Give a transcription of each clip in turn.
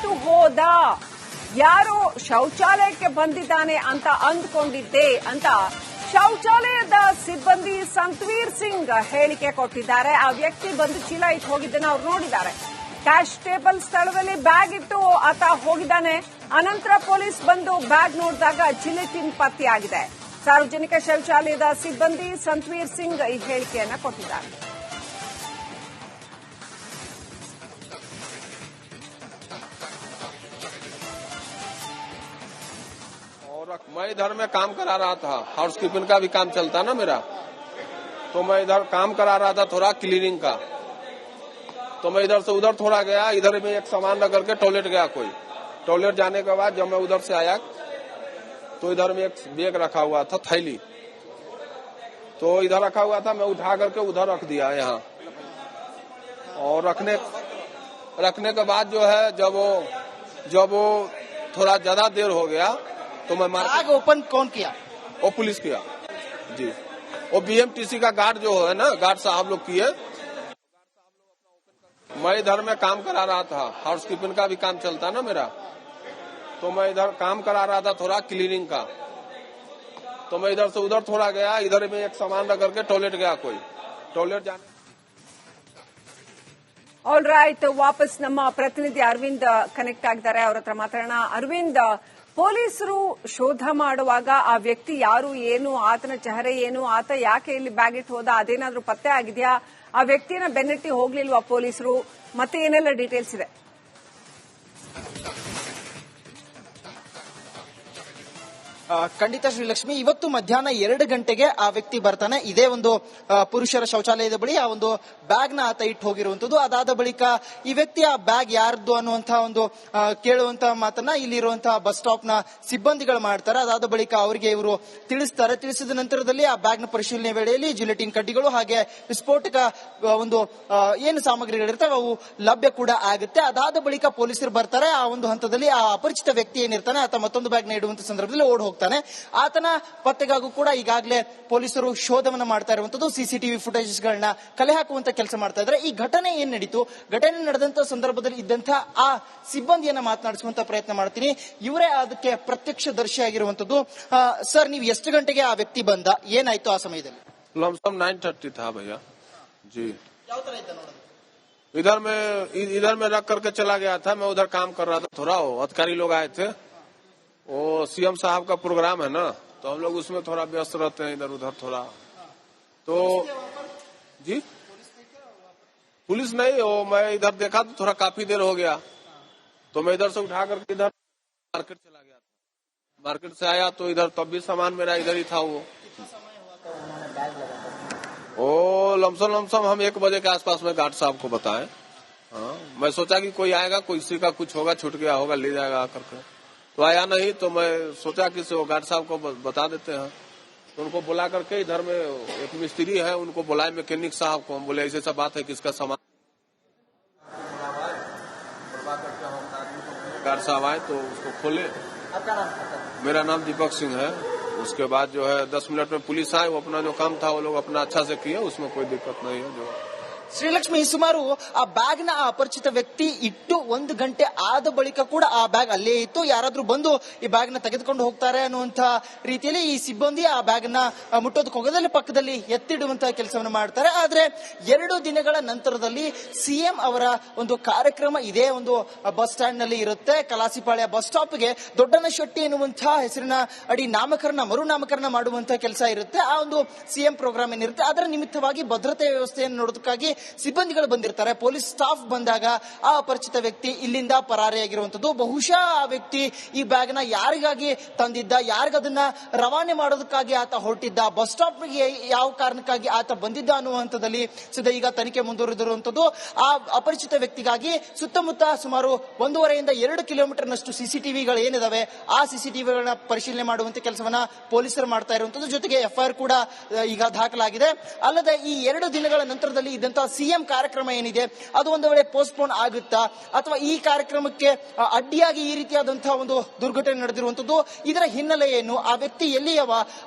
ಬಿಟ್ಟು ಹೋದ, ಯಾರೋ ಶೌಚಾಲಯಕ್ಕೆ ಬಂದಿದ್ದಾನೆ ಅಂತ ಅಂದ್ಕೊಂಡಿದ್ದೆ ಅಂತ ಶೌಚಾಲಯದ ಸಿಬ್ಬಂದಿ ಸಂತವೀರ್ ಸಿಂಗ್ ಹೇಳಿಕೆ ಕೊಟ್ಟಿದ್ದಾರೆ. ಆ ವ್ಯಕ್ತಿ ಬಂದು ಚೀಲ ಇಟ್ಟು ಹೋಗಿದ್ದನ್ನು ಅವ್ರು ನೋಡಿದ್ದಾರೆ. ಕ್ಯಾಶ್ ಟೇಬಲ್ ಸ್ಥಳದಲ್ಲಿ ಬ್ಯಾಗ್ ಇಟ್ಟು ಆತ ಹೋಗಿದ್ದಾನೆ. ಅನಂತರ ಪೊಲೀಸ್ ಬಂದು ಬ್ಯಾಗ್ ನೋಡಿದಾಗ ಜಿಲೆಟಿನ್ ಪತ್ತೆಯಾಗಿದೆ. ಸಾರ್ವಜನಿಕ ಶೌಚಾಲಯದ ಸಿಬ್ಬಂದಿ ಸಂತವೀರ್ ಸಿಂಗ್ ಈ ಹೇಳಿಕೆಯನ್ನು ಕೊಟ್ಟಿದ್ದಾರೆ. मैं इधर में काम करा रहा था, हाउस कीपिंग का भी काम चलता ना मेरा, तो मैं इधर काम करा रहा था थोड़ा क्लीनिंग का। तो मैं इधर से उधर थोड़ा गया, इधर में एक सामान रख करके टॉयलेट गया कोई। टॉयलेट जाने के बाद जब मैं उधर से आया तो इधर में एक बैग रखा हुआ था, थैली, तो इधर रखा हुआ था, मैं उठा करके उधर रख दिया यहाँ। और रखने के बाद जो है जब वो थोड़ा ज्यादा देर हो गया तो मैं बैग ओपन कौन किया? वो पुलिस किया जी। वो बीएमटीसी का गार्ड जो है ना, गार्ड साहब लोग किए। मैं इधर में काम करा रहा था, हाउस कीपिंग का भी काम चलता ना मेरा, तो मैं इधर काम करा रहा था थोड़ा क्लीनिंग का। तो मैं इधर से उधर थोड़ा गया, इधर में एक सामान रख करके टॉयलेट गया कोई। टॉयलेट जाने ಆಲ್ ರೈಟ್, ವಾಪಸ್ ನಮ್ಮ ಪ್ರತಿನಿಧಿ ಅರವಿಂದ್ ಕನೆಕ್ಟ್ ಆಗಿದ್ದಾರೆ. ಅವ್ರ ಹತ್ರ ಮಾತಾಡೋಣ. ಅರವಿಂದ್, ಪೊಲೀಸರು ಶೋಧ ಮಾಡುವಾಗ ಆ ವ್ಯಕ್ತಿ ಯಾರು, ಏನು, ಆತನ ಚೆಹರೆ ಏನು, ಆತ ಯಾಕೆ ಇಲ್ಲಿ ಬ್ಯಾಗ್ ಇಟ್ಟು ಹೋದ, ಅದೇನಾದ್ರೂ ಪತ್ತೆ ಆಗಿದೆಯಾ? ಆ ವ್ಯಕ್ತಿಯನ್ನ ಬೆನ್ನಟ್ಟಿ ಹೋಗ್ಲಿಲ್ವಾ ಪೊಲೀಸರು? ಮತ್ತೆ ಏನೆಲ್ಲ ಡೀಟೇಲ್ಸ್ ಇದೆ? ಖಂಡಿತ ಶ್ರೀಲಕ್ಷ್ಮಿ, ಇವತ್ತು ಮಧ್ಯಾಹ್ನ 2 ಗಂಟೆಗೆ ಆ ವ್ಯಕ್ತಿ ಬರ್ತಾನೆ. ಇದೇ ಒಂದು ಪುರುಷರ ಶೌಚಾಲಯದ ಬಳಿ ಆ ಒಂದು ಬ್ಯಾಗ್ ನ ಆತ ಇಟ್ಟು ಹೋಗಿರುವಂತದ್ದು. ಅದಾದ ಬಳಿಕ ಈ ವ್ಯಕ್ತಿ ಆ ಬ್ಯಾಗ್ ಯಾರ್ದು ಅನ್ನುವಂತಹ ಒಂದು ಕೇಳುವಂತಹ ಮಾತನ್ನ ಇಲ್ಲಿರುವಂತಹ ಬಸ್ ಸ್ಟಾಪ್ ನ ಸಿಬ್ಬಂದಿಗಳು ಮಾಡ್ತಾರೆ. ಅದಾದ ಬಳಿಕ ಅವರಿಗೆ ಇವರು ತಿಳಿಸ್ತಾರೆ. ತಿಳಿಸಿದ ನಂತರದಲ್ಲಿ ಆ ಬ್ಯಾಗ್ ನ ಪರಿಶೀಲನೆ ವೇಳೆಯಲ್ಲಿ ಜಿಲೆಟಿನ್ ಕಡ್ಡಿಗಳು ಹಾಗೆ ವಿಸ್ಫೋಟಕ ಒಂದು ಏನು ಸಾಮಗ್ರಿಗಳಿರ್ತವೆ ಅವು ಲಭ್ಯ ಕೂಡ ಆಗುತ್ತೆ. ಅದಾದ ಬಳಿಕ ಪೊಲೀಸರು ಬರ್ತಾರೆ. ಆ ಒಂದು ಹಂತದಲ್ಲಿ ಆ ಅಪರಿಚಿತ ವ್ಯಕ್ತಿ ಏನಿರ್ತಾನೆ ಆತ ಮತ್ತೊಂದು ಬ್ಯಾಗ್ ನ ಇಡುವಂತ ಸಂದರ್ಭದಲ್ಲಿ ಓಡ್ ಹೋಗ್ತಾನೆ. ಆತನ ಪತ್ತೆಗಾಗೂ ಕೂಡ ಈಗಾಗಲೇ ಪೊಲೀಸರು ಶೋಧವನ್ನ ಮಾಡ್ತಾ ಇರುವಂತದ್ದು. ಸಿಸಿಟಿವಿ ಫುಟೇಜಸ್ ಗಳನ್ನ ಕಲೆ ಹಾಕುವಂತ ಕೆಲಸ ಮಾಡ್ತಾ ಇದ್ದಾರೆ. ಈ ಘಟನೆ ಏನ್ ನಡೀತು, ಘಟನೆ ನಡೆದಂತ ಸಂದರ್ಭದಲ್ಲಿ ಇದ್ದಂತಹ ಆ ಸಿಬ್ಬಂದಿಯನ್ನ ಮಾತನಾಡಿಸುವಂತ ಪ್ರಯತ್ನ ಮಾಡ್ತೀನಿ. ಇವರೇ ಅದಕ್ಕೆ ಪ್ರತ್ಯಕ್ಷ ದರ್ಶಿಯಾಗಿರುವಂತದ್ದು. ಸರ್, ನೀವು ಎಷ್ಟು ಗಂಟೆಗೆ ಆ ವ್ಯಕ್ತಿ ಬಂದ, ಏನಾಯ್ತು ಆ ಸಮಯದಲ್ಲಿ? 9:30 था भैया जी। इधर में रख करके चला गया था। मैं उधर काम कर रहा था थोड़ा, अधिकारी लोग आए थे, वो सीएम साहब का प्रोग्राम है ना, तो हम लोग उसमें थोड़ा व्यस्त रहते हैं इधर उधर थोड़ा। तो जी पुलिस नहीं, वो मैं इधर देखा तो थोड़ा काफी देर हो गया, तो मैं इधर से उठा करके इधर मार्केट चला गया था। मार्केट से आया तो इधर तब भी सामान मेरा इधर ही था। वो लमसम हम 1 बजे के आसपास में गार्ड साहब को बताए। हाँ, मैं सोचा कि कोई आएगा, कोई किसी का कुछ होगा, छूट गया होगा, ले जाएगा आकर के, तो आया नहीं। तो मैं सोचा कि गार्ड साहब को बता देते हैं, तो उनको बुला करके इधर में एक मिस्त्री है, उनको बुलाए, मैकेनिक साहब को। हम बोले ऐसे सब बात है, किसका सामान। गार्ड साहब आए तो उसको खोले। आपका नाम? मेरा नाम दीपक सिंह है। उसके बाद जो है 10 मिनट में पुलिस आए, वो अपना जो काम था वो लोग अपना अच्छा से किए, उसमें कोई दिक्कत नहीं है। जो ಶ್ರೀಲಕ್ಷ್ಮಿ, ಸುಮಾರು ಆ ಬ್ಯಾಗ್ ನ ಅಪರಿಚಿತ ವ್ಯಕ್ತಿ ಇಟ್ಟು 1 ಗಂಟೆ ಆದ ಬಳಿಕ ಕೂಡ ಆ ಬ್ಯಾಗ್ ಅಲ್ಲೇ ಇತ್ತು. ಯಾರಾದ್ರೂ ಬಂದು ಈ ಬ್ಯಾಗ್ ನ ತೆಗೆದುಕೊಂಡು ಹೋಗ್ತಾರೆ ಅನ್ನುವಂತ ರೀತಿಯಲ್ಲಿ ಈ ಸಿಬ್ಬಂದಿ ಆ ಬ್ಯಾಗ್ ನ ಮುಟ್ಟೋದಕ್ಕೆ ಹೋಗೋದಲ್ಲಿ ಪಕ್ಕದಲ್ಲಿ ಎತ್ತಿಡುವಂತಹ ಕೆಲಸವನ್ನು ಮಾಡ್ತಾರೆ. ಆದ್ರೆ 2 ದಿನಗಳ ನಂತರದಲ್ಲಿ ಸಿಎಂ ಅವರ ಒಂದು ಕಾರ್ಯಕ್ರಮ ಇದೇ ಒಂದು ಬಸ್ ಸ್ಟ್ಯಾಂಡ್ ನಲ್ಲಿ ಇರುತ್ತೆ. ಕಲಾಸಿಪಾಳ್ಯ ಬಸ್ ಸ್ಟಾಪ್ ಗೆ ದೊಡ್ಡನಶೆಟ್ಟಿ ಎನ್ನುವಂತಹ ಹೆಸರಿನ ಅಡಿ ಮರುನಾಮಕರಣ ಮಾಡುವಂತಹ ಕೆಲಸ ಇರುತ್ತೆ. ಆ ಒಂದು ಸಿಎಂ ಪ್ರೋಗ್ರಾಮ್ ಏನಿರುತ್ತೆ ಅದರ ನಿಮಿತ್ತವಾಗಿ ಭದ್ರತೆ ವ್ಯವಸ್ಥೆಯನ್ನು ನೋಡೋದಕ್ಕಾಗಿ ಸಿಬ್ಬಂದಿಗಳು ಬಂದಿರ್ತಾರೆ. ಪೊಲೀಸ್ ಸ್ಟಾಫ್ ಬಂದಾಗ ಆ ಅಪರಿಚಿತ ವ್ಯಕ್ತಿ ಇಲ್ಲಿಂದ ಪರಾರಿಯಾಗಿರುವಂತದ್ದು. ಬಹುಶಃ ಆ ವ್ಯಕ್ತಿ ಈ ಬ್ಯಾಗ್ ನ ಯಾರಿಗಾಗಿ ತಂದಿದ್ದ, ಯಾರಿಗದನ್ನ ರವಾನೆ ಮಾಡೋದಕ್ಕಾಗಿ ಆತ ಹೊರಟಿದ್ದ, ಬಸ್ ಸ್ಟಾಪ್ ಗೆ ಯಾವ ಕಾರಣಕ್ಕಾಗಿ ಆತ ಬಂದಿದ್ದ ಅನ್ನುವಂಥದ್ದಲ್ಲಿ ಸದ್ಯ ಈಗ ತನಿಖೆ ಮುಂದುವರೆದಿರುವಂತದ್ದು. ಆ ಅಪರಿಚಿತ ವ್ಯಕ್ತಿಗಾಗಿ ಸುತ್ತಮುತ್ತ ಸುಮಾರು 1.5 ರಿಂದ 2 ಕಿಲೋಮೀಟರ್ ನಷ್ಟು ಸಿಸಿಟಿವಿಗಳು ಏನಿದಾವೆ ಆ ಸಿಸಿಟಿವಿಗಳನ್ನ ಪರಿಶೀಲನೆ ಮಾಡುವಂತ ಕೆಲಸವನ್ನ ಪೊಲೀಸರು ಮಾಡ್ತಾ ಇರುವಂತದ್ದು. ಜೊತೆಗೆ ಎಫ್ಐಆರ್ ಕೂಡ ಈಗ ದಾಖಲಾಗಿದೆ. ಅಲ್ಲದೆ ಈ 2 ದಿನಗಳ ನಂತರದಲ್ಲಿ ಇದ್ದಂತಹ ಸಿಎಂ ಕಾರ್ಯಕ್ರಮ ಏನಿದೆ ಅದು ಒಂದು ವೇಳೆ ಪೋಸ್ಟ್ಪೋನ್ ಆಗುತ್ತಾ ಅಥವಾ ಈ ಕಾರ್ಯಕ್ರಮಕ್ಕೆ ಅಡ್ಡಿಯಾಗಿ ಈ ರೀತಿಯಾದಂತಹ ಒಂದು ದುರ್ಘಟನೆ ನಡೆದಿರುವಂತದ್ದು, ಇದರ ಹಿನ್ನೆಲೆ ಏನು, ಆ ವ್ಯಕ್ತಿ ಎಲ್ಲಿಯವ,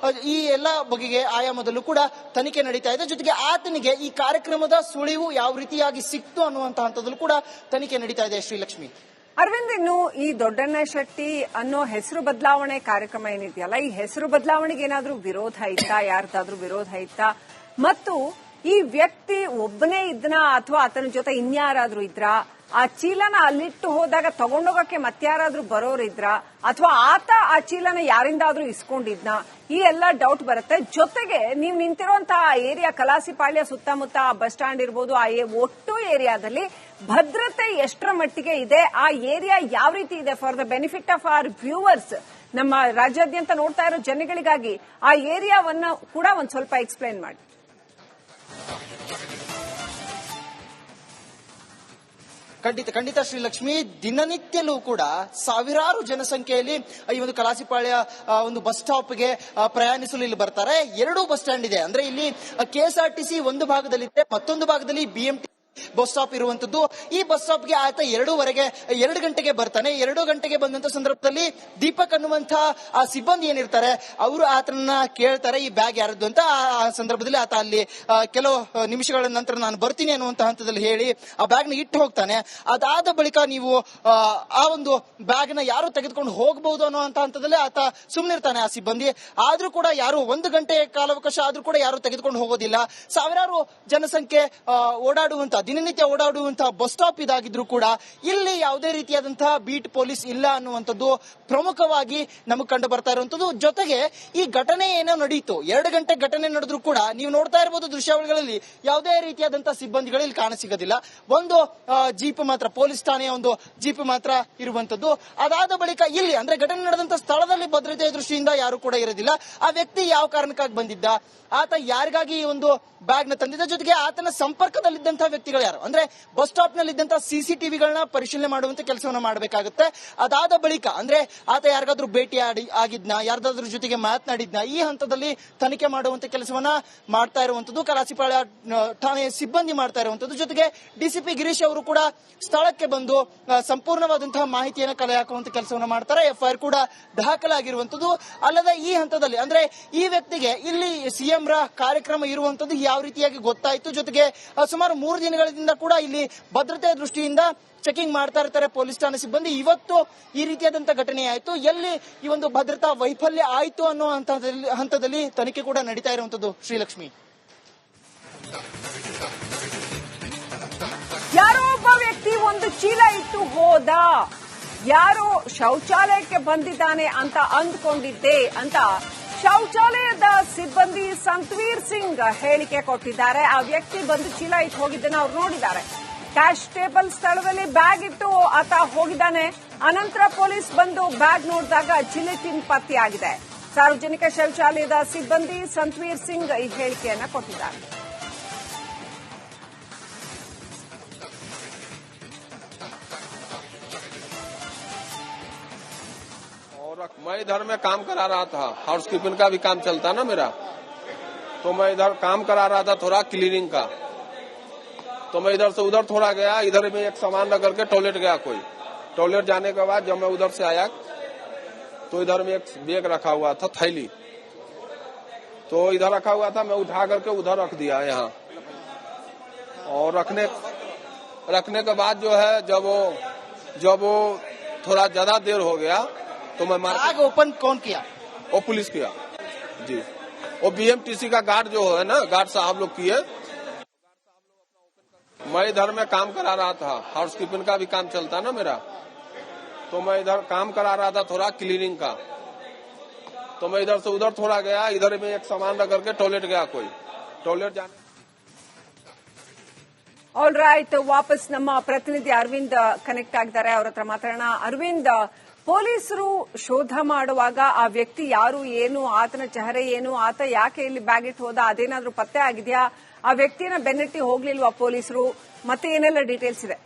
ಈ ಎಲ್ಲಾ ಬಗೆಗೆ ಆಯಾಮದಲ್ಲೂ ಕೂಡ ತನಿಖೆ ನಡೀತಾ ಇದೆ. ಜೊತೆಗೆ ಆತನಿಗೆ ಈ ಕಾರ್ಯಕ್ರಮದ ಸುಳಿವು ಯಾವ ರೀತಿಯಾಗಿ ಸಿಕ್ತು ಅನ್ನುವಂತಹ ಹಂತದಲ್ಲೂ ಕೂಡ ತನಿಖೆ ನಡೀತಾ ಇದೆ. ಶ್ರೀಲಕ್ಷ್ಮಿ, ಅರವಿಂದ್, ಇನ್ನು ಈ ದೊಡ್ಡಣ್ಣ ಶೆಟ್ಟಿ ಅನ್ನೋ ಹೆಸರು ಬದಲಾವಣೆ ಕಾರ್ಯಕ್ರಮ ಏನಿದೆಯಲ್ಲ, ಈ ಹೆಸರು ಬದಲಾವಣೆಗೆ ಏನಾದ್ರೂ ವಿರೋಧ ಇತ್ತಾ? ಯಾರ್ದಾದ್ರೂ ವಿರೋಧ ಇತ್ತಾ? ಮತ್ತು ಈ ವ್ಯಕ್ತಿ ಒಬ್ಬನೇ ಇದ್ನಾ ಅಥವಾ ಆತನ ಜೊತೆ ಇನ್ಯಾರಾದ್ರೂ ಇದ್ರಾ? ಆ ಚೀಲನ ಅಲ್ಲಿಟ್ಟು ಹೋದಾಗ ತಗೊಂಡೋಗಕ್ಕೆ ಮತ್ತಾರಾದ್ರೂ ಬರೋರಿದ್ರ ಅಥವಾ ಆತ ಆ ಚೀಲನ ಯಾರಿಂದಾದ್ರೂ ಇಸ್ಕೊಂಡಿದ್ನಾ? ಈ ಎಲ್ಲ ಡೌಟ್ ಬರುತ್ತೆ. ಜೊತೆಗೆ ನೀವು ನಿಂತಿರುವಂತಹ ಏರಿಯಾ ಕಲಾಸಿಪಾಳ್ಯ ಸುತ್ತಮುತ್ತ ಬಸ್ ಸ್ಟ್ಯಾಂಡ್ ಇರ್ಬೋದು, ಆ ಒಟ್ಟು ಏರಿಯಾದಲ್ಲಿ ಭದ್ರತೆ ಎಷ್ಟರ ಮಟ್ಟಿಗೆ ಇದೆ? ಆ ಏರಿಯಾ ಯಾವ ರೀತಿ ಇದೆ? For the benefit of our viewers, ನಮ್ಮ ರಾಜ್ಯಾದ್ಯಂತ ನೋಡ್ತಾ ಇರೋ ಜನಗಳಿಗಾಗಿ ಆ ಏರಿಯಾವನ್ನ ಕೂಡ ಒಂದ್ ಸ್ವಲ್ಪ ಎಕ್ಸ್ಪ್ಲೈನ್ ಮಾಡಿ. ಖಂಡಿತ ಶ್ರೀಲಕ್ಷ್ಮಿ, ದಿನನಿತ್ಯಲೂ ಕೂಡ ಸಾವಿರಾರು ಜನಸಂಖ್ಯೆಯಲ್ಲಿ ಈ ಒಂದು ಕಲಾಸಿಪಾಳ್ಯ ಒಂದು ಬಸ್ ಸ್ಟಾಪ್ಗೆ ಪ್ರಯಾಣಿಸಲು ಇಲ್ಲಿ ಬರ್ತಾರೆ. ಎರಡೂ ಬಸ್ ಸ್ಟ್ಯಾಂಡ್ ಇದೆ. ಅಂದ್ರೆ ಇಲ್ಲಿ ಕೆಎಸ್ಆರ್ಟಿಸಿ ಒಂದು ಭಾಗದಲ್ಲಿದೆ, ಮತ್ತೊಂದು ಭಾಗದಲ್ಲಿ ಬಿಎಂಟಿ ಬಸ್ ಸ್ಟಾಪ್ ಇರುವಂತದ್ದು. ಈ ಬಸ್ ಸ್ಟಾಪ್ಗೆ ಆತ 2 ಗಂಟೆಗೆ ಬರ್ತಾನೆ. 2 ಗಂಟೆಗೆ ಬಂದಂತ ಸಂದರ್ಭದಲ್ಲಿ ದೀಪಕ್ ಅನ್ನುವಂತ ಆ ಸಿಬ್ಬಂದಿ ಏನಿರ್ತಾರೆ ಅವರು ಆತನನ್ನ ಕೇಳ್ತಾರೆ ಈ ಬ್ಯಾಗ್ ಯಾರದ್ದು ಅಂತ. ಆ ಸಂದರ್ಭದಲ್ಲಿ ಆತ ಅಲ್ಲಿ ಕೆಲವು ನಿಮಿಷಗಳ ನಂತರ ನಾನು ಬರ್ತೀನಿ ಅನ್ನುವಂತ ಹಂತದಲ್ಲಿ ಹೇಳಿ ಆ ಬ್ಯಾಗ್ ನ ಇಟ್ಟು ಹೋಗ್ತಾನೆ. ಅದಾದ ಬಳಿಕ ನೀವು ಆ ಒಂದು ಬ್ಯಾಗ್ ನ ಯಾರು ತೆಗೆದುಕೊಂಡು ಹೋಗಬಹುದು ಅನ್ನುವಂತ ಹಂತದಲ್ಲಿ ಆತ ಸುಮ್ಮನಿರ್ತಾನೆ ಆ ಸಿಬ್ಬಂದಿ. ಆದ್ರೂ ಕೂಡ ಯಾರು 1 ಗಂಟೆ ಕಾಲಾವಕಾಶ ಆದ್ರೂ ಕೂಡ ಯಾರು ತೆಗೆದುಕೊಂಡು ಹೋಗೋದಿಲ್ಲ. ಸಾವಿರಾರು ಜನಸಂಖ್ಯೆ ದಿನನಿತ್ಯ ಓಡಾಡುವಂತಹ ಬಸ್ ಸ್ಟಾಪ್ ಇದಾಗಿದ್ರು ಕೂಡ ಇಲ್ಲಿ ಯಾವುದೇ ರೀತಿಯಾದಂತಹ ಬೀಟ್ ಪೊಲೀಸ್ ಇಲ್ಲ ಅನ್ನುವಂಥದ್ದು ಪ್ರಮುಖವಾಗಿ ನಮಗೆ ಕಂಡು ಬರ್ತಾ ಇರುವಂತದ್ದು. ಜೊತೆಗೆ ಈ ಘಟನೆ ಏನೋ ನಡೀತು, 2 ಗಂಟೆ ಘಟನೆ ನಡೆದ್ರು ಕೂಡ ನೀವು ನೋಡ್ತಾ ಇರಬಹುದು ದೃಶ್ಯಾವಳಿಗಳಲ್ಲಿ ಯಾವುದೇ ರೀತಿಯಾದಂತಹ ಸಿಬ್ಬಂದಿಗಳು ಇಲ್ಲಿ ಕಾಣಸಿಗೋದಿಲ್ಲ. ಒಂದು ಜೀಪ್ ಮಾತ್ರ, ಪೊಲೀಸ್ ಠಾಣೆಯ ಒಂದು ಜೀಪ್ ಮಾತ್ರ ಇರುವಂತದ್ದು. ಅದಾದ ಬಳಿಕ ಇಲ್ಲಿ ಅಂದ್ರೆ ಘಟನೆ ನಡೆದಂತ ಸ್ಥಳದಲ್ಲಿ ಭದ್ರತೆಯ ದೃಷ್ಟಿಯಿಂದ ಯಾರು ಕೂಡ ಇರೋದಿಲ್ಲ. ಆ ವ್ಯಕ್ತಿ ಯಾವ ಕಾರಣಕ್ಕಾಗಿ ಬಂದಿದ್ದ, ಆತ ಯಾರಿಗಾಗಿ ಈ ಒಂದು ಬ್ಯಾಗ್ ನ ತಂದಿದ್ದ, ಜೊತೆಗೆ ಆತನ ಸಂಪರ್ಕದಲ್ಲಿದ್ದಂತಹ ವ್ಯಕ್ತಿಗಳು ಯಾರು ಅಂದ್ರೆ ಬಸ್ ಸ್ಟಾಪ್ ನಲ್ಲಿ ಇದ್ದಂತಹ ಸಿಸಿಟಿವಿಗಳನ್ನ ಪರಿಶೀಲನೆ ಮಾಡುವಂತ ಕೆಲಸವನ್ನ ಮಾಡಬೇಕಾಗುತ್ತೆ. ಅದಾದ ಬಳಿಕ ಅಂದ್ರೆ ಆತ ಯಾರಿಗಾದ್ರೂ ಭೇಟಿ ಆಗಿದ್ನ, ಯಾರ್ದಾದ್ರೂ ಜೊತೆಗೆ ಮಾತನಾಡಿದ್ನ, ಈ ಹಂತದಲ್ಲಿ ತನಿಖೆ ಮಾಡುವಂತ ಕೆಲಸವನ್ನ ಮಾಡ್ತಾ ಇರುವಂತದ್ದು ಕಲಾಸಿಪಾಳ್ಯ ಠಾಣೆಯ ಸಿಬ್ಬಂದಿ ಮಾಡ್ತಾ ಇರುವಂತದ್ದು. ಜೊತೆಗೆ ಡಿಸಿಪಿ ಗಿರೀಶ್ ಅವರು ಕೂಡ ಸ್ಥಳಕ್ಕೆ ಬಂದು ಸಂಪೂರ್ಣವಾದಂತಹ ಮಾಹಿತಿಯನ್ನು ಕಲೆ ಹಾಕುವಂತ ಕೆಲಸವನ್ನ ಮಾಡ್ತಾರೆ. ಎಫ್ಐಆರ್ ಕೂಡ ದಾಖಲಾಗಿರುವಂತದ್ದು. ಅಲ್ಲದೆ ಈ ಹಂತದಲ್ಲಿ ಅಂದ್ರೆ ಈ ವ್ಯಕ್ತಿಗೆ ಇಲ್ಲಿ ಸಿಎಂ ರ ಕಾರ್ಯಕ್ರಮ ಇರುವಂತದ್ದು ಯಾವ ರೀತಿಯಾಗಿ ಗೊತ್ತಾಯ್ತು, ಜೊತೆಗೆ ಸುಮಾರು 3 ದಿನಗಳಿಂದ ಕೂಡ ಇಲ್ಲಿ ಭದ್ರತೆಯ ದೃಷ್ಟಿಯಿಂದ ಚೆಕಿಂಗ್ ಮಾಡ್ತಾ ಇರ್ತಾರೆ ಪೊಲೀಸ್ ಠಾಣೆ ಸಿಬ್ಬಂದಿ. ಇವತ್ತು ಈ ರೀತಿಯಾದಂತಹ ಘಟನೆ ಆಯ್ತು. ಎಲ್ಲಿ ಈ ಒಂದು ಭದ್ರತಾ ವೈಫಲ್ಯ ಆಯ್ತು ಅನ್ನೋ ಹಂತದಲ್ಲಿ ತನಿಖೆ ಕೂಡ ನಡೀತಾ ಇರುವಂತದ್ದು. ಶ್ರೀಲಕ್ಷ್ಮಿ, ಯಾರೋ ಒಬ್ಬ ವ್ಯಕ್ತಿ ಒಂದು ಚೀಲ ಇಟ್ಟು ಹೋದ, ಯಾರೋ ಶೌಚಾಲಯಕ್ಕೆ ಬಂದಿದ್ದಾನೆ ಅಂತ ಅಂದ್ಕೊಂಡಿದ್ದೆ ಅಂತ ಶೌಚಾಲಯದ ಸಿಬ್ಬಂದಿ ಸಂತವೀರ್ ಸಿಂಗ್ ಹೇಳಿಕೆ ಕೊಟ್ಟಿದ್ದಾರೆ. ಆ ವ್ಯಕ್ತಿ ಬಂದು ಚೀಲ ಇಟ್ಟು ಹೋಗಿದ್ದನ್ನು ಅವ್ರು ನೋಡಿದ್ದಾರೆ. ಕ್ಯಾಶ್ ಟೇಬಲ್ ಸ್ಥಳದಲ್ಲಿ ಬ್ಯಾಗ್ ಇಟ್ಟು ಆತ ಹೋಗಿದ್ದಾನೆ. ಅನಂತರ ಪೊಲೀಸ್ ಬಂದು ಬ್ಯಾಗ್ ನೋಡಿದಾಗ ಜಿಲೆಟಿನ್ ಪತ್ತೆಯಾಗಿದೆ. ಸಾರ್ವಜನಿಕ ಶೌಚಾಲಯದ ಸಿಬ್ಬಂದಿ ಸಂತವೀರ್ ಸಿಂಗ್ ಈ ಹೇಳಿಕೆಯನ್ನ ಕೊಟ್ಟಿದ್ದಾರೆ. मैं इधर में काम करा रहा था, हाउस कीपिंग का भी काम चलता ना मेरा, तो मैं इधर काम करा रहा था थोड़ा क्लीनिंग का, तो मैं इधर से उधर थोड़ा गया. इधर में एक सामान रख करके टॉयलेट गया. कोई टॉयलेट जाने के बाद जब मैं उधर से आया तो इधर में एक बैग रखा हुआ था, थैली, तो इधर रखा हुआ था. मैं उठा करके उधर रख दिया यहाँ, और रखने के बाद जो है जब वो थोड़ा ज्यादा देर हो गया तो मैं बैग ओपन कौन किया? वो पुलिस किया जी. वो बीएमटीसी का गार्ड जो है ना, गार्ड साहब लोग किए. मैं इधर में काम करा रहा था, हाउस कीपिंग का भी काम चलता ना मेरा, तो मैं इधर काम करा रहा था थोड़ा क्लीनिंग का, तो मैं इधर से उधर थोड़ा गया. इधर में एक सामान रख करके टॉयलेट गया. कोई टॉयलेट जाने ಆಲ್ ರೈಟ್, ವಾಪಸ್ ನಮ್ಮ ಪ್ರತಿನಿಧಿ ಅರವಿಂದ್ ಕನೆಕ್ಟ್ ಆಗಿದ್ದಾರೆ. ಅವ್ರ ಹತ್ರ ಮಾತಾಡೋಣ. ಅರವಿಂದ್, ಪೊಲೀಸರು ಶೋಧ ಮಾಡುವಾಗ ಆ ವ್ಯಕ್ತಿ ಯಾರು, ಏನು, ಆತನ ಚೆಹರೆ ಏನು, ಆತ ಯಾಕೆ ಇಲ್ಲಿ ಬ್ಯಾಗ್ ಇಟ್ಟು ಹೋದ, ಅದೇನಾದ್ರೂ ಪತ್ತೆ ಆಗಿದೆಯಾ? ಆ ವ್ಯಕ್ತಿಯನ್ನ ಬೆನ್ನಟ್ಟಿ ಹೋಗ್ಲಿಲ್ವಾ ಪೊಲೀಸರು? ಮತ್ತೆ ಏನೆಲ್ಲ ಡೀಟೇಲ್ಸ್ ಇದೆ?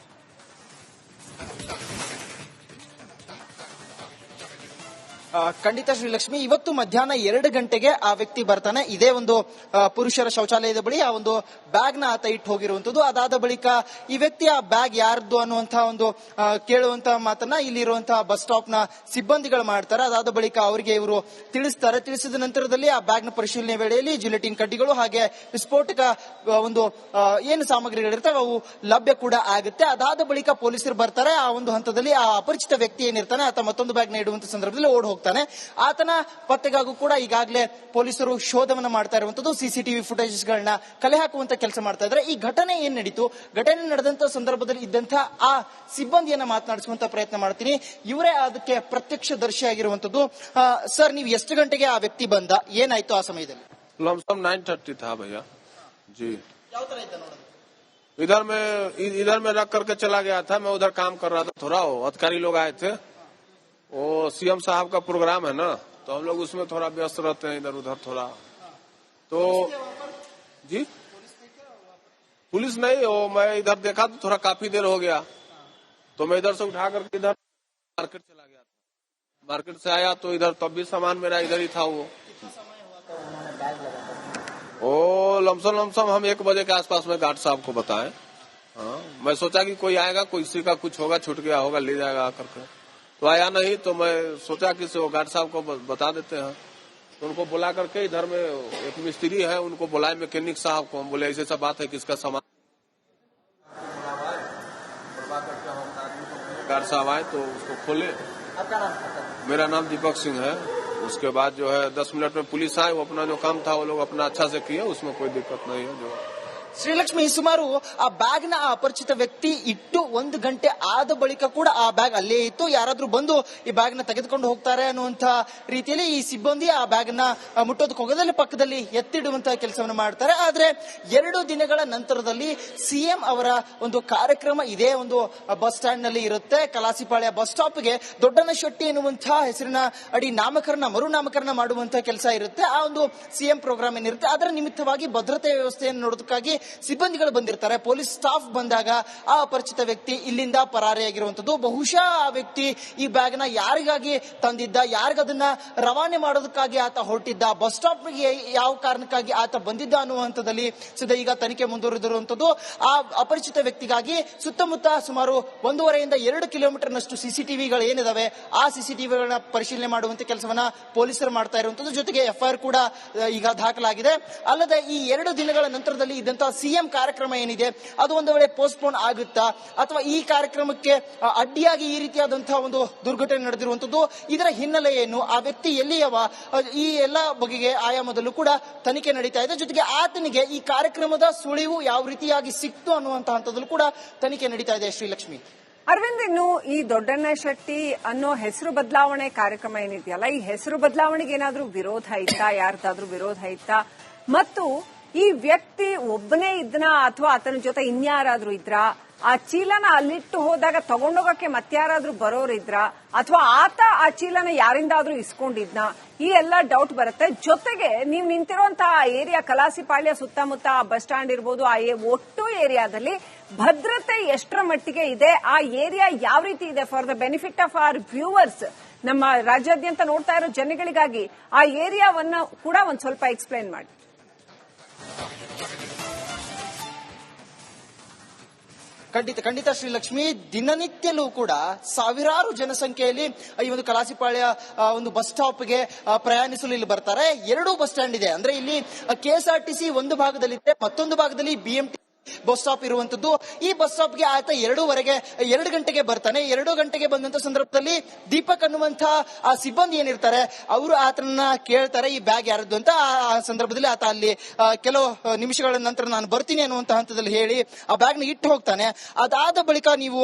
ಖಂಡಿತ ಶ್ರೀಲಕ್ಷ್ಮಿ, ಇವತ್ತು ಮಧ್ಯಾಹ್ನ 2 ಗಂಟೆಗೆ ಆ ವ್ಯಕ್ತಿ ಬರ್ತಾನೆ. ಇದೇ ಒಂದು ಪುರುಷರ ಶೌಚಾಲಯದ ಬಳಿ ಆ ಒಂದು ಬ್ಯಾಗ್ ನ ಆತ ಇಟ್ಟು ಹೋಗಿರುವಂತದ್ದು. ಅದಾದ ಬಳಿಕ ಈ ವ್ಯಕ್ತಿ ಆ ಬ್ಯಾಗ್ ಯಾರ್ದು ಅನ್ನುವಂತಹ ಒಂದು ಕೇಳುವಂತಹ ಮಾತನ್ನ ಇಲ್ಲಿರುವಂತಹ ಬಸ್ ಸ್ಟಾಪ್ ನ ಸಿಬ್ಬಂದಿಗಳು ಮಾಡ್ತಾರೆ. ಅದಾದ ಬಳಿಕ ಅವರಿಗೆ ಇವರು ತಿಳಿಸ್ತಾರೆ. ತಿಳಿಸಿದ ನಂತರದಲ್ಲಿ ಆ ಬ್ಯಾಗ್ ನ ಪರಿಶೀಲನೆ ವೇಳೆಯಲ್ಲಿ ಜಿಲೆಟಿನ್ ಕಡ್ಡಿಗಳು ಹಾಗೆ ವಿಸ್ಫೋಟಕ ಒಂದು ಏನು ಸಾಮಗ್ರಿಗಳಿರ್ತವೆ ಅವು ಲಭ್ಯ ಕೂಡ ಆಗುತ್ತೆ. ಅದಾದ ಬಳಿಕ ಪೊಲೀಸರು ಬರ್ತಾರೆ. ಆ ಒಂದು ಹಂತದಲ್ಲಿ ಆ ಅಪರಿಚಿತ ವ್ಯಕ್ತಿ ಏನಿರ್ತಾನೆ ಆತ ಮತ್ತೊಂದು ಬ್ಯಾಗ್ ನ ಇಡುವಂತ ಸಂದರ್ಭದಲ್ಲಿ ಓಡ್ ಹೋಗ್ತಾನೆ. ಆತನ ಪತ್ತೆಗಾಗೂ ಕೂಡ ಈಗಾಗಲೇ ಪೊಲೀಸರು ಶೋಧವನ್ನ ಮಾಡ್ತಾ ಇರುವಂತದ್ದು. ಸಿಸಿಟಿವಿ ಫುಟೇಜಸ್ ಗಳನ್ನ ಕಲೆ ಹಾಕುವಂತ ಕೆಲಸ ಮಾಡ್ತಾ ಇದ್ದಾರೆ. ಈ ಘಟನೆ ಏನ್ ನಡೀತು, ಘಟನೆ ನಡೆದಂತ ಸಂದರ್ಭದಲ್ಲಿ ಇದ್ದಂತಹ ಆ ಸಿಬ್ಬಂದಿಯನ್ನ ಮಾತನಾಡಿಸುವಂತ ಪ್ರಯತ್ನ ಮಾಡ್ತೀನಿ. ಇವರೇ ಅದಕ್ಕೆ ಪ್ರತ್ಯಕ್ಷದರ್ಶಿ ಆಗಿರುವಂತದ್ದು. ಸರ್, ನೀವು ಎಷ್ಟು ಗಂಟೆಗೆ ಆ ವ್ಯಕ್ತಿ ಬಂದ, ಏನಾಯ್ತು ಆ ಸಮಯದಲ್ಲಿ? लमसम 9:30 था भैया जी। ಯಾವ ತರ ಇದ್ದ ನೋಡೋದು? इधर में रख करके चला गया था। मैं उधर काम कर रहा था थोड़ा। अधिकारी लोग आए थे, वो सीएम साहब का प्रोग्राम है ना, तो हम लोग उसमें थोड़ा व्यस्त रहते हैं इधर उधर थोड़ा। तो जी पुलिस नहीं, वो मैं इधर देखा तो थोड़ा काफी देर हो गया, तो मैं इधर से उठा करके इधर मार्केट चला गया था। मार्केट से आया तो इधर तब भी सामान मेरा इधर ही था। वो लमसम हम 1 बजे के आसपास में गार्ड साहब को बताएं। हाँ, मैं सोचा कि कोई आएगा, कोई किसी का कुछ होगा, छूट गया होगा, ले जाएगा करके, तो आया नहीं। तो मैं सोचा कि वो गार्ड साहब को बता देते हैं। तो उनको बुला करके इधर में एक मिस्त्री है, उनको बुलाए, मैकेनिक साहब को। हम बोले ऐसे सब बात है कि इसका सामान। गार्ड साहब आए तो उसको खोले। आपका नाम? मेरा नाम दीपक सिंह है। उसके बाद जो है 10 मिनट में पुलिस आए। वो अपना जो काम था वो लोग अपना अच्छा से किए, उसमें कोई दिक्कत नहीं है। जो ಶ್ರೀಲಕ್ಷ್ಮಿ, ಸುಮಾರು ಆ ಬ್ಯಾಗ್ ನ ಅಪರಿಚಿತ ವ್ಯಕ್ತಿ ಇಟ್ಟು 1 ಗಂಟೆ ಆದ ಬಳಿಕ ಕೂಡ ಆ ಬ್ಯಾಗ್ ಅಲ್ಲೇ ಇತ್ತು. ಯಾರಾದ್ರೂ ಬಂದು ಈ ಬ್ಯಾಗ್ ನ ತೆಗೆದುಕೊಂಡು ಹೋಗ್ತಾರೆ ಅನ್ನುವಂತ ರೀತಿಯಲ್ಲಿ ಈ ಸಿಬ್ಬಂದಿ ಆ ಬ್ಯಾಗ್ ನ ಮುಟ್ಟೋದಕ್ಕೆ ಹೋಗೋದಲ್ಲಿ ಪಕ್ಕದಲ್ಲಿ ಎತ್ತಿಡುವಂತಹ ಕೆಲಸವನ್ನು ಮಾಡ್ತಾರೆ. ಆದ್ರೆ 2 ದಿನಗಳ ನಂತರದಲ್ಲಿ ಸಿಎಂ ಅವರ ಒಂದು ಕಾರ್ಯಕ್ರಮ ಇದೇ ಒಂದು ಬಸ್ ಸ್ಟ್ಯಾಂಡ್ ನಲ್ಲಿ ಇರುತ್ತೆ. ಕಲಾಸಿಪಾಳ್ಯ ಬಸ್ ಸ್ಟಾಪ್ ಗೆ ದೊಡ್ಡನಶೆಟ್ಟಿ ಎನ್ನುವಂತಹ ಹೆಸರಿನ ಅಡಿ ಮರು ನಾಮಕರಣ ಮಾಡುವಂತಹ ಕೆಲಸ ಇರುತ್ತೆ. ಆ ಒಂದು ಸಿಎಂ ಪ್ರೋಗ್ರಾಮ್ ಏನಿರುತ್ತೆ ಅದರ ನಿಮಿತ್ತವಾಗಿ ಭದ್ರತೆ ವ್ಯವಸ್ಥೆಯನ್ನು ನೋಡೋದಕ್ಕಾಗಿ ಸಿಬ್ಬಂದಿಗಳು ಬಂದಿರ್ತಾರೆ. ಪೊಲೀಸ್ ಸ್ಟಾಫ್ ಬಂದಾಗ ಆ ಅಪರಿಚಿತ ವ್ಯಕ್ತಿ ಇಲ್ಲಿಂದ ಪರಾರಿಯಾಗಿರುವಂತದ್ದು. ಬಹುಶಃ ಆ ವ್ಯಕ್ತಿ ಈ ಬ್ಯಾಗ್ ನ ಯಾರಿಗಾಗಿ ತಂದಿದ್ದ, ಯಾರಿಗದನ್ನ ರವಾನೆ ಮಾಡೋದಕ್ಕಾಗಿ ಆತ ಹೊರಟಿದ್ದ, ಬಸ್ ಸ್ಟಾಪ್ ಗೆ ಯಾವ ಕಾರಣಕ್ಕಾಗಿ ಆತ ಬಂದಿದ್ದ ಅನ್ನುವಂಥದ್ದಲ್ಲಿ ಸದ್ಯ ಈಗ ತನಿಖೆ ಮುಂದುವರೆದಿರುವಂತದ್ದು. ಆ ಅಪರಿಚಿತ ವ್ಯಕ್ತಿಗಾಗಿ ಸುತ್ತಮುತ್ತ ಸುಮಾರು 1.5 ರಿಂದ 2 ಕಿಲೋಮೀಟರ್ ನಷ್ಟು ಸಿಸಿಟಿವಿಗಳು ಏನಿದಾವೆ ಆ ಸಿಸಿಟಿವಿಗಳನ್ನ ಪರಿಶೀಲನೆ ಮಾಡುವಂತ ಕೆಲಸವನ್ನ ಪೊಲೀಸರು ಮಾಡ್ತಾ ಇರುವಂತದ್ದು. ಜೊತೆಗೆ ಎಫ್ಐಆರ್ ಕೂಡ ಈಗ ದಾಖಲಾಗಿದೆ. ಅಲ್ಲದೆ ಈ 2 ದಿನಗಳ ನಂತರದಲ್ಲಿ ಇದ್ದಂತಹ ಸಿಎಂ ಕಾರ್ಯಕ್ರಮ ಏನಿದೆ ಅದು ಒಂದು ವೇಳೆ ಪೋಸ್ಟ್ಪೋನ್ ಆಗುತ್ತಾ ಅಥವಾ ಈ ಕಾರ್ಯಕ್ರಮಕ್ಕೆ ಅಡ್ಡಿಯಾಗಿ ಈ ರೀತಿಯಾದಂತಹ ಒಂದು ದುರ್ಘಟನೆ ನಡೆದಿರುವಂತದ್ದು, ಇದರ ಹಿನ್ನೆಲೆ ಏನು, ಆ ವ್ಯಕ್ತಿ ಎಲ್ಲಿಯವ, ಈ ಎಲ್ಲ ಬಗೆಗೆ ಆಯಾಮದಲ್ಲೂ ಕೂಡ ತನಿಖೆ ನಡೀತಾ ಇದೆ. ಜೊತೆಗೆ ಆತನಿಗೆ ಈ ಕಾರ್ಯಕ್ರಮದ ಸುಳಿವು ಯಾವ ರೀತಿಯಾಗಿ ಸಿಕ್ತು ಅನ್ನುವಂತಹ ಹಂತದಲ್ಲೂ ಕೂಡ ತನಿಖೆ ನಡೀತಾ ಇದೆ. ಶ್ರೀಲಕ್ಷ್ಮಿ, ಅರವಿಂದ್, ಇನ್ನು ಈ ದೊಡ್ಡನಶೆಟ್ಟಿ ಅನ್ನೋ ಹೆಸರು ಬದಲಾವಣೆ ಕಾರ್ಯಕ್ರಮ ಏನಿದೆಯಲ್ಲ, ಈ ಹೆಸರು ಬದಲಾವಣೆಗೆ ಏನಾದ್ರೂ ವಿರೋಧ ಇತ್ತಾ, ಯಾರ್ದಾದ್ರೂ ವಿರೋಧ ಇತ್ತಾ? ಮತ್ತು ಈ ವ್ಯಕ್ತಿ ಒಬ್ಬನೇ ಇದ್ನಾ ಅಥವಾ ಆತನ ಜೊತೆ ಇನ್ಯಾರಾದ್ರೂ ಇದ್ರಾ? ಆ ಚೀಲನ ಅಲ್ಲಿಟ್ಟು ಹೋದಾಗ ತಗೊಂಡೋಗಕ್ಕೆ ಮತ್ತಾರಾದ್ರೂ ಬರೋರಿದ್ರ ಅಥವಾ ಆತ ಆ ಚೀಲನ ಯಾರಿಂದಾದ್ರೂ ಇಸ್ಕೊಂಡಿದ್ನಾ? ಈ ಎಲ್ಲ ಡೌಟ್ ಬರುತ್ತೆ. ಜೊತೆಗೆ ನೀವು ನಿಂತಿರುವಂತಹ ಏರಿಯಾ ಕಲಾಸಿಪಾಳ್ಯ ಸುತ್ತಮುತ್ತ ಬಸ್ ಸ್ಟ್ಯಾಂಡ್ ಇರ್ಬೋದು, ಆ ಒಟ್ಟು ಏರಿಯಾದಲ್ಲಿ ಭದ್ರತೆ ಎಷ್ಟರ ಮಟ್ಟಿಗೆ ಇದೆ, ಆ ಏರಿಯಾ ಯಾವ ರೀತಿ ಇದೆ, for the benefit of our viewers, ನಮ್ಮ ರಾಜ್ಯಾದ್ಯಂತ ನೋಡ್ತಾ ಇರೋ ಜನಗಳಿಗಾಗಿ ಆ ಏರಿಯಾವನ್ನ ಕೂಡ ಒಂದ್ ಸ್ವಲ್ಪ ಎಕ್ಸ್ಪ್ಲೈನ್ ಮಾಡಿ. ಖಂಡಿತ ಶ್ರೀಲಕ್ಷ್ಮಿ, ದಿನನಿತ್ಯಲೂ ಕೂಡ ಸಾವಿರಾರು ಜನಸಂಖ್ಯೆಯಲ್ಲಿ ಈ ಒಂದು ಕಲಾಸಿಪಾಳ್ಯ ಒಂದು ಬಸ್ ಸ್ಟಾಪ್ಗೆ ಪ್ರಯಾಣಿಸಲು ಇಲ್ಲಿ ಬರ್ತಾರೆ. 2 ಬಸ್ ಸ್ಟ್ಯಾಂಡ್ ಇದೆ. ಅಂದ್ರೆ ಇಲ್ಲಿ ಕೆಎಸ್ಆರ್ಟಿಸಿ ಒಂದು ಭಾಗದಲ್ಲಿದೆ, ಮತ್ತೊಂದು ಭಾಗದಲ್ಲಿ ಬಿಎಂಟಿ ಬಸ್ ಸ್ಟಾಪ್ ಇರುವಂತದ್ದು. ಈ ಬಸ್ ಸ್ಟಾಪ್ಗೆ ಆತ 2 ಗಂಟೆಗೆ ಬರ್ತಾನೆ. 2 ಗಂಟೆಗೆ ಬಂದಂತ ಸಂದರ್ಭದಲ್ಲಿ ದೀಪಕ್ ಅನ್ನುವಂತ ಆ ಸಿಬ್ಬಂದಿ ಏನಿರ್ತಾರೆ ಅವರು ಆತನನ್ನ ಕೇಳ್ತಾರೆ ಈ ಬ್ಯಾಗ್ ಯಾರದ್ದು ಅಂತ. ಆ ಸಂದರ್ಭದಲ್ಲಿ ಆತ ಅಲ್ಲಿ ಕೆಲವು ನಿಮಿಷಗಳ ನಂತರ ನಾನು ಬರ್ತೀನಿ ಅನ್ನುವಂತ ಹಂತದಲ್ಲಿ ಹೇಳಿ ಆ ಬ್ಯಾಗ್ ನ ಇಟ್ಟು ಹೋಗ್ತಾನೆ. ಅದಾದ ಬಳಿಕ ನೀವು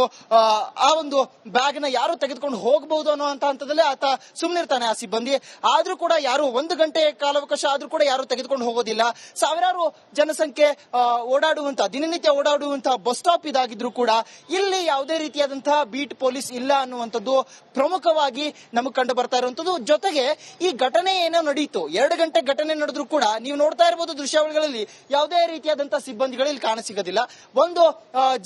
ಆ ಒಂದು ಬ್ಯಾಗ್ ನ ಯಾರು ತೆಗೆದುಕೊಂಡು ಹೋಗಬಹುದು ಅನ್ನುವಂತ ಹಂತದಲ್ಲಿ ಆತ ಸುಮ್ಮನಿರ್ತಾನೆ ಆ ಸಿಬ್ಬಂದಿ. ಆದ್ರೂ ಕೂಡ ಯಾರು 1 ಗಂಟೆ ಕಾಲಾವಕಾಶ ಆದ್ರೂ ಕೂಡ ಯಾರು ತೆಗೆದುಕೊಂಡು ಹೋಗೋದಿಲ್ಲ. ಸಾವಿರಾರು ಜನಸಂಖ್ಯೆ ಓಡಾಡುವಂತ ದಿನನಿತ್ಯ ಓಡಾಡುವಂತಹ ಬಸ್ ಸ್ಟಾಪ್ ಇದಾಗಿದ್ರು ಕೂಡ ಇಲ್ಲಿ ಯಾವುದೇ ರೀತಿಯಾದಂತಹ ಬೀಟ್ ಪೊಲೀಸ್ ಇಲ್ಲ ಅನ್ನುವಂಥದ್ದು ಪ್ರಮುಖವಾಗಿ ನಮಗೆ ಕಂಡು ಬರ್ತಾ ಇರುವಂತದ್ದು. ಜೊತೆಗೆ ಈ ಘಟನೆ ಏನೋ ನಡೆಯಿತು, 2 ಗಂಟೆ ಘಟನೆ ನಡೆದ್ರು ಕೂಡ ನೀವು ನೋಡ್ತಾ ಇರಬಹುದು ದೃಶ್ಯಾವಳಿಗಳಲ್ಲಿ ಯಾವುದೇ ರೀತಿಯಾದಂತಹ ಸಿಬ್ಬಂದಿಗಳು ಇಲ್ಲಿ ಕಾಣಸಿಗೋದಿಲ್ಲ. ಒಂದು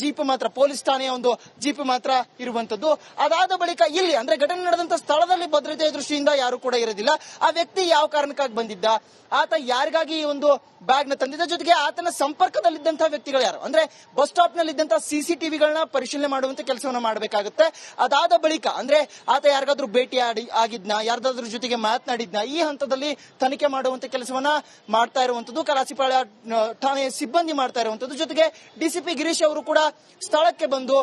ಜೀಪ್ ಮಾತ್ರ, ಪೊಲೀಸ್ ಠಾಣೆಯ ಒಂದು ಜೀಪ್ ಮಾತ್ರ ಇರುವಂತದ್ದು. ಅದಾದ ಬಳಿಕ ಇಲ್ಲಿ ಅಂದ್ರೆ ಘಟನೆ ನಡೆದಂತ ಸ್ಥಳದಲ್ಲಿ ಭದ್ರತೆಯ ದೃಷ್ಟಿಯಿಂದ ಯಾರು ಕೂಡ ಇರೋದಿಲ್ಲ. ಆ ವ್ಯಕ್ತಿ ಯಾವ ಕಾರಣಕ್ಕಾಗಿ ಬಂದಿದ್ದ, ಆತ ಯಾರಿಗಾಗಿ ಈ ಒಂದು ಬ್ಯಾಗ್ ನ ತಂದಿದ್ದ, ಜೊತೆಗೆ ಆತನ ಸಂಪರ್ಕದಲ್ಲಿದ್ದಂತಹ ವ್ಯಕ್ತಿಗಳು ಯಾರು ಅಂದ್ರೆ ಬಸ್ ಸ್ಟಾಪ್ ನಲ್ಲಿ ಇದ್ದಂತಹ ಸಿಸಿಟಿವಿಗಳನ್ನ ಪರಿಶೀಲನೆ ಮಾಡುವಂತ ಕೆಲಸವನ್ನ ಮಾಡಬೇಕಾಗುತ್ತೆ. ಅದಾದ ಬಳಿಕ ಅಂದ್ರೆ ಆತ ಯಾರಿಗಾದ್ರೂ ಭೇಟಿ ಆಗಿದ್ನ, ಯಾರ್ದಾದ್ರೂ ಜೊತೆಗೆ ಮಾತನಾಡಿದ್ನ, ಈ ಹಂತದಲ್ಲಿ ತನಿಖೆ ಮಾಡುವಂತ ಕೆಲಸವನ್ನ ಮಾಡ್ತಾ ಇರುವಂತದ್ದು ಕಲಾಸಿಪಾಳ್ಯ ಠಾಣೆಯ ಸಿಬ್ಬಂದಿ ಮಾಡ್ತಾ ಇರುವಂತದ್ದು. ಜೊತೆಗೆ ಡಿಸಿಪಿ ಗಿರೀಶ್ ಅವರು ಕೂಡ ಸ್ಥಳಕ್ಕೆ ಬಂದು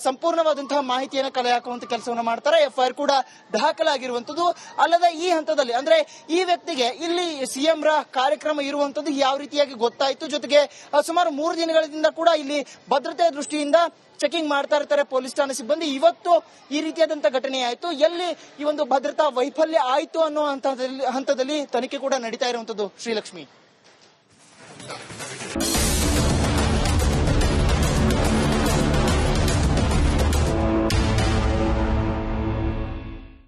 ಸಂಪೂರ್ಣವಾದಂತಹ ಮಾಹಿತಿಯನ್ನು ಕಲೆ ಹಾಕುವಂತ ಕೆಲಸವನ್ನ ಮಾಡ್ತಾರೆ. ಎಫ್ಐಆರ್ ಕೂಡ ದಾಖಲಾಗಿರುವಂತದ್ದು. ಅಲ್ಲದೆ ಈ ಹಂತದಲ್ಲಿ ಅಂದ್ರೆ ಈ ವ್ಯಕ್ತಿಗೆ ಇಲ್ಲಿ ಸಿಎಂ ರ ಕಾರ್ಯಕ್ರಮ ಇರುವಂತದ್ದು ಯಾವ ರೀತಿಯಾಗಿ ಗೊತ್ತಾಯ್ತು, ಜೊತೆಗೆ ಸುಮಾರು 3 ದಿನಗಳಿಂದ ಕೂಡ ಇಲ್ಲಿ ಭದ್ರತೆಯ ದೃಷ್ಟಿಯಿಂದ ಚೆಕಿಂಗ್ ಮಾಡ್ತಾ ಇರ್ತಾರೆ ಪೊಲೀಸ್ ಠಾಣೆ ಸಿಬ್ಬಂದಿ. ಇವತ್ತು ಈ ರೀತಿಯಾದಂತಹ ಘಟನೆ ಆಯ್ತು, ಎಲ್ಲಿ ಈ ಒಂದು ಭದ್ರತಾ ವೈಫಲ್ಯ ಆಯ್ತು ಅನ್ನೋ ಹಂತದಲ್ಲಿ ತನಿಖೆ ಕೂಡ ನಡೀತಾ ಇರುವಂತದ್ದು. ಶ್ರೀಲಕ್ಷ್ಮಿ.